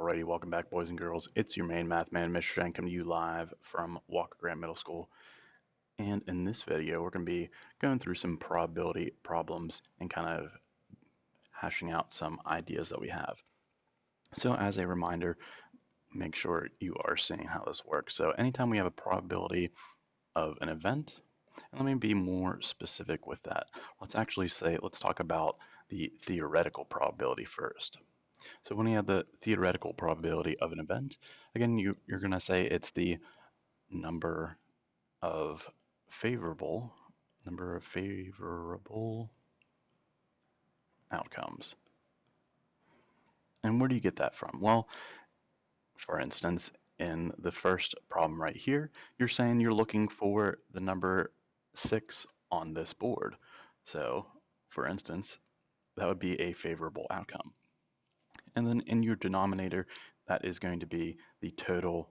Alrighty, welcome back, boys and girls. It's your main math man, Mr. Shane, coming to you live from Walker Grant Middle School. And in this video, we're going to be going through some probability problems and kind of hashing out some ideas that we have. So as a reminder, make sure you are seeing how this works. So anytime we have a probability of an event, and let me be more specific with that. Let's talk about the theoretical probability first. So when you have the theoretical probability of an event, again, you're going to say it's the number of favorable outcomes. And where do you get that from? Well, for instance, in the first problem right here, you're saying you're looking for the number 6 on this board. So, for instance, that would be a favorable outcome. And then in your denominator, that is going to be the total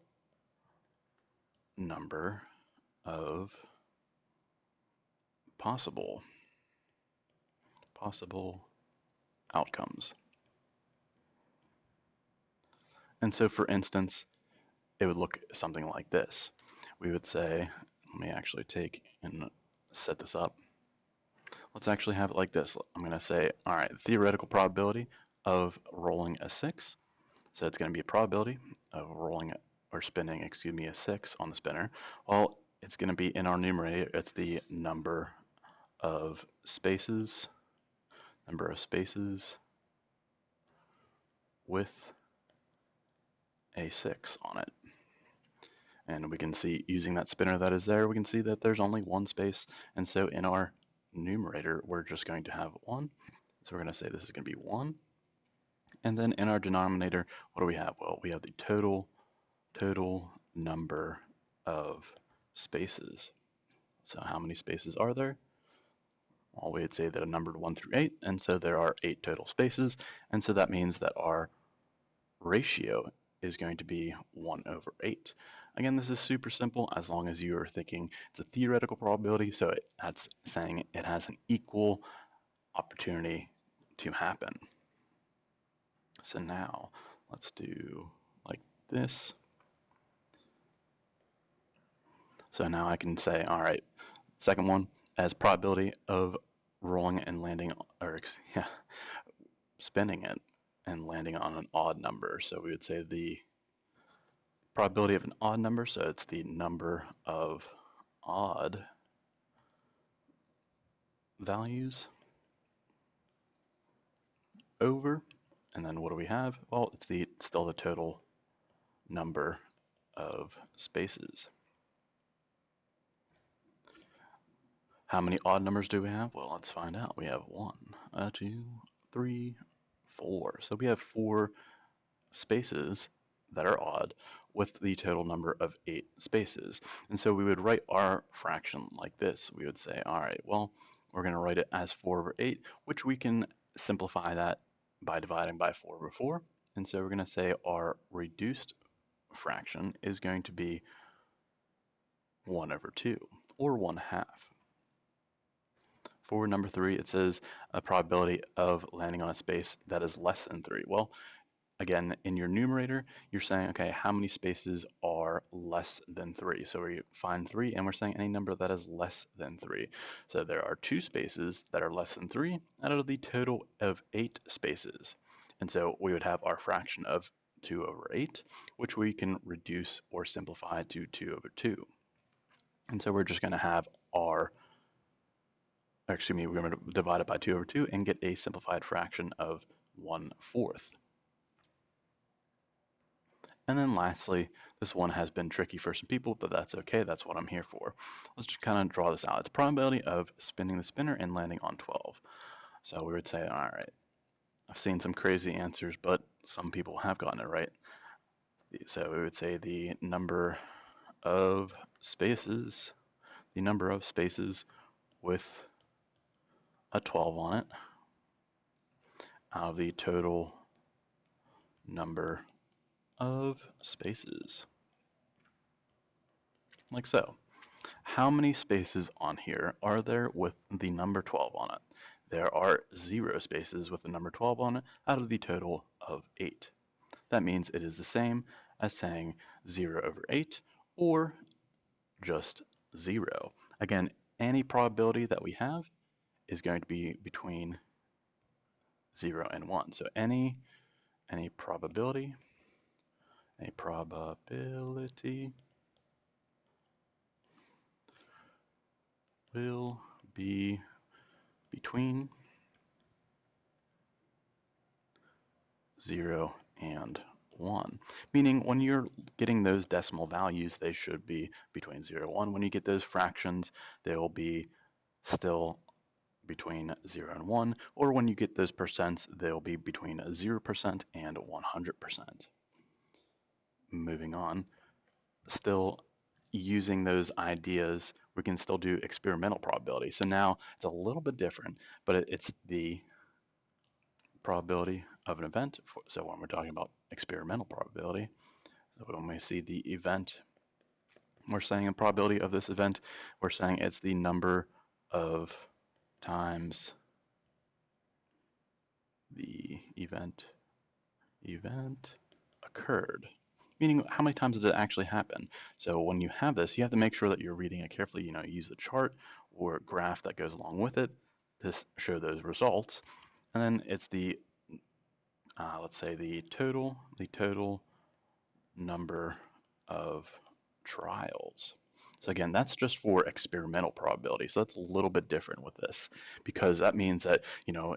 number of possible outcomes. And so, for instance, it would look something like this. We would say, let me actually take and set this up. Let's actually have it like this. I'm going to say, all right, theoretical probability of rolling a 6. So it's going to be a probability of rolling or spinning, a 6 on the spinner. Well, it's going to be in our numerator, it's the number of spaces with a 6 on it. And we can see, using that spinner that is there, we can see that there's only one space. And so in our numerator, we're just going to have 1. So we're going to say this is going to be 1. And then in our denominator, what do we have? Well, we have the total number of spaces. So how many spaces are there? Well, we'd say that are numbered 1 through 8, and so there are 8 total spaces. And so that means that our ratio is going to be 1 over 8. Again, this is super simple as long as you are thinking it's a theoretical probability, so that's saying it has an equal opportunity to happen. So now let's do like this. So now I can say, all right, second one, as probability of rolling and landing, or spinning it and landing on an odd number. So we would say the probability of an odd number, so it's the number of odd values over, and then what do we have? Well, it's still the total number of spaces. How many odd numbers do we have? Well, let's find out. We have 1, 2, 3, 4. So we have 4 spaces that are odd with the total number of 8 spaces. And so we would write our fraction like this. We would say, all right, well, we're going to write it as 4 over 8, which we can simplify that by dividing by 4 over 4. And so we're going to say our reduced fraction is going to be 1 over 2, or 1/2. For number 3, it says a probability of landing on a space that is less than 3. Well, again, in your numerator, you're saying, okay, how many spaces are less than 3? So we find 3, and we're saying any number that is less than 3. So there are 2 spaces that are less than 3 out of the total of 8 spaces. And so we would have our fraction of 2 over 8, which we can reduce or simplify to 2 over 2. And so we're just going to have we're going to divide it by 2 over 2 and get a simplified fraction of 1/4. And then lastly, this one has been tricky for some people, but that's okay. That's what I'm here for. Let's just kind of draw this out. It's probability of spinning the spinner and landing on 12. So we would say, all right, I've seen some crazy answers, but some people have gotten it right. So we would say the number of spaces with a 12 on it out of the total number of spaces, like so. How many spaces on here are there with the number 12 on it? There are 0 spaces with the number 12 on it out of the total of 8. that means it is the same as saying 0 over 8 or just 0. Again, any probability that we have is going to be between 0 and 1. So any probability, will be between 0 and 1. Meaning when you're getting those decimal values, they should be between 0 and 1. When you get those fractions, they will be still between 0 and 1. Or when you get those percents, they'll be between 0% and 100%. Moving on, still using those ideas, we can still do experimental probability. So now it's a little bit different, but it's the probability of an event. So when we're talking about experimental probability, so when we see the event, we're saying a probability of this event, we're saying it's the number of times the event occurred, meaning how many times did it actually happen. So when you have this, you have to make sure that you're reading it carefully. You use the chart or graph that goes along with it to show those results. And then it's the let's say the total number of trials. So again, that's just for experimental probability. So that's a little bit different with this, because that means that,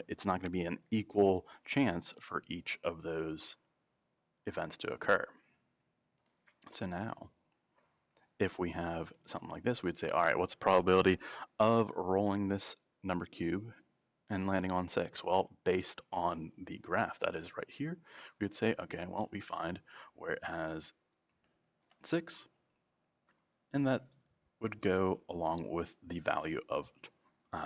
it's not going to be an equal chance for each of those events to occur. So now, if we have something like this, we'd say, all right, what's the probability of rolling this number cube and landing on 6? Well, based on the graph that is right here, we would say, okay, well, we find where it has 6, and that would go along with the value of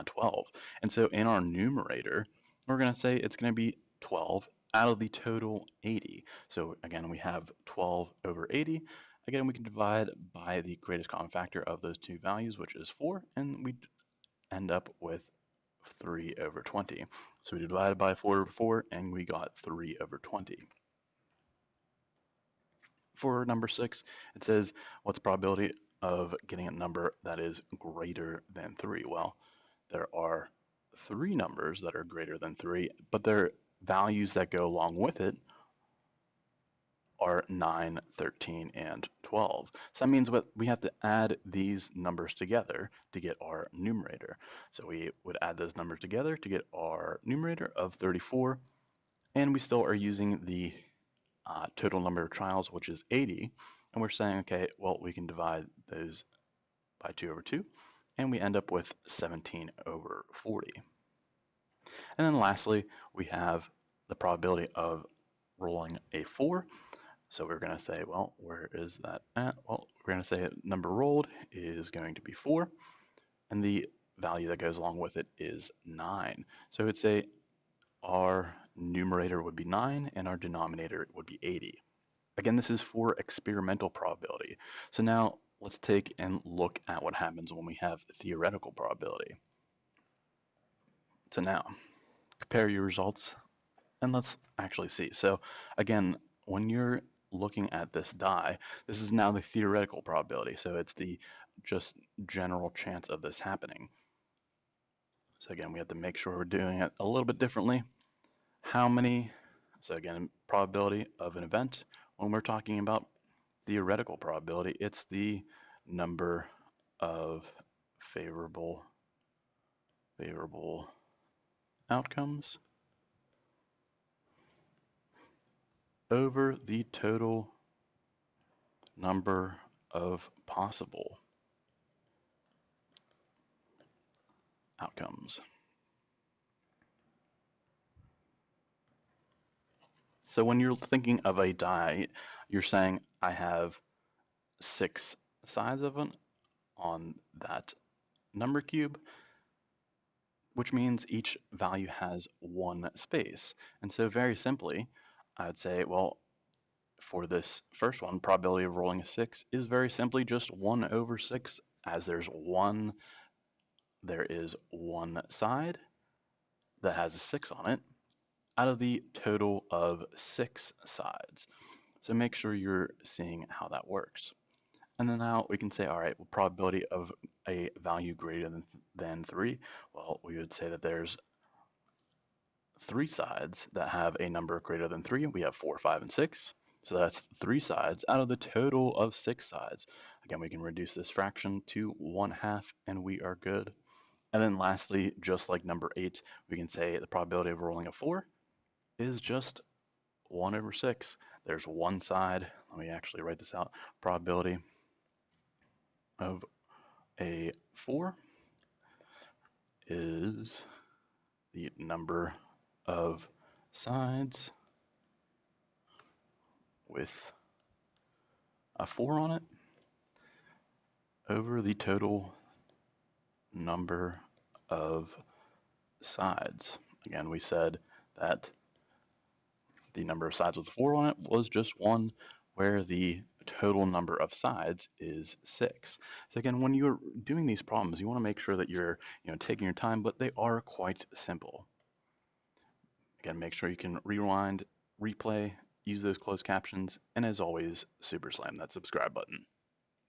12. And so in our numerator, we're going to say it's going to be 12 out of the total 80. So again, we have 12 over 80. Again, we can divide by the greatest common factor of those two values, which is 4, and we end up with 3 over 20. So we divided by 4 over 4, and we got 3 over 20. For number 6, it says, what's the probability of getting a number that is greater than 3? Well, there are 3 numbers that are greater than 3, but their values that go along with it are 9, 13, and 12. So that means we have to add these numbers together to get our numerator. So we would add those numbers together to get our numerator of 34, and we still are using the total number of trials, which is 80, and we're saying, okay, well, we can divide those by 2 over 2, and we end up with 17 over 40. And then lastly, we have the probability of rolling a 4. So we're going to say, well, where is that at? Well, we're going to say number rolled is going to be 4, and the value that goes along with it is 9. So it's our numerator would be 9, and our denominator would be 80. Again, this is for experimental probability. So now let's take and look at what happens when we have theoretical probability. So now, compare your results, and let's actually see. So again, when you're looking at this die, this is now the theoretical probability. So it's the just general chance of this happening. So again, we have to make sure we're doing it a little bit differently. So again, probability of an event. When we're talking about theoretical probability, it's the number of favorable outcomes over the total number of possible outcomes. So when you're thinking of a die, you're saying I have 6 sides of it on that number cube, which means each value has 1 space. And so very simply, I would say, well, for this first one, probability of rolling a 6 is very simply just 1 over 6, as there is one side that has a 6 on it, out of the total of 6 sides. So make sure you're seeing how that works. And then now we can say, all right, well, probability of a value greater than 3. Well, we would say that there's 3 sides that have a number greater than 3. We have 4, 5, and 6. So that's 3 sides out of the total of 6 sides. Again, we can reduce this fraction to 1/2 and we are good. And then lastly, just like number 8, we can say the probability of rolling a 4 is just 1/6. There's one side. Let me actually write this out. Probability of a 4 is the number of sides with a 4 on it over the total number of sides. Again, we said that the number of sides with a 4 on it was just 1, where the total number of sides is 6. So again, when you're doing these problems, you want to make sure that you're taking your time, but they are quite simple. Again, make sure you can rewind, replay, use those closed captions, and as always, super slam that subscribe button.